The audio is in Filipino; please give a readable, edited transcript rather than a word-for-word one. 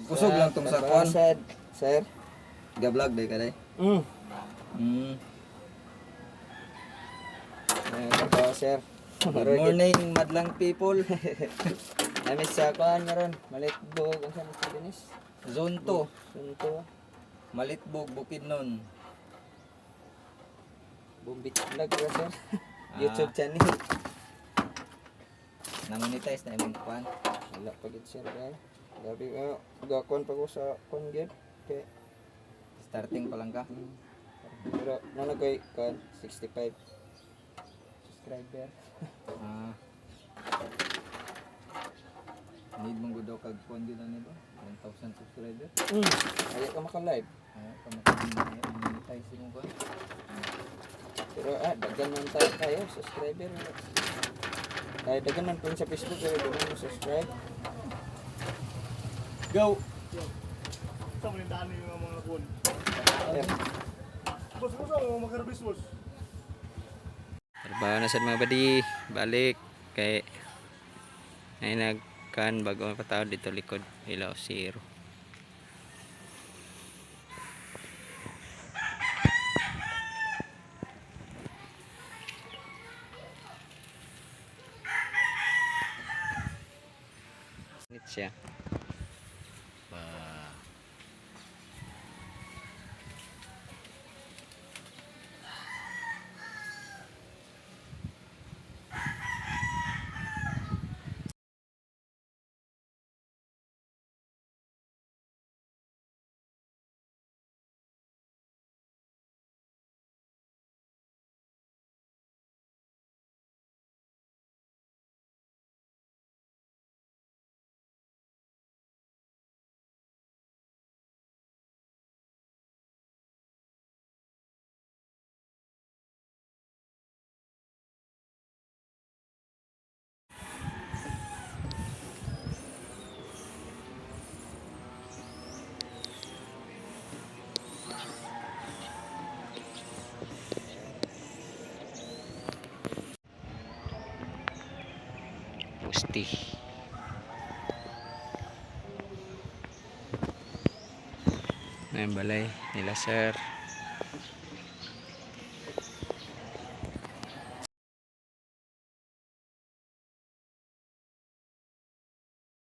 Kusog lang tong sa kwan. Sir. Ga-vlog day ka day. Ito, sir. Good morning, madlang people. Namis sa kwan ngaron. Malitbog ang sa Mr. Dennis. Zone 2, Sunto. Malitbog, Bukidnon. Bumbit vlog ka, sir. YouTube channel. Na-monetize na imong kwan. Wala pa gid, sir. Gabi ko. Gakon pa ko sa kwan gid. Okay. Starting pa lang ka. Pero nanagoy kwan 65 subscriber. Need mong gudaw kag kwan gid ani ba? 1,000 subscriber. Ayaw ka maka-live. Monetize mo kwan. Pero daghan man tayo kayo subscriber. Ay daghan man po sa Facebook pero daghan mo subscribe. Go. Sa malindaan yung mga kun. Yeah. Bos mo magkarbis bos. Trabaho na sad mga badi, balik kay ay nagkan bago patawad dito likod ilaw zero. Siya. Pusti. Nah, balay nila sir.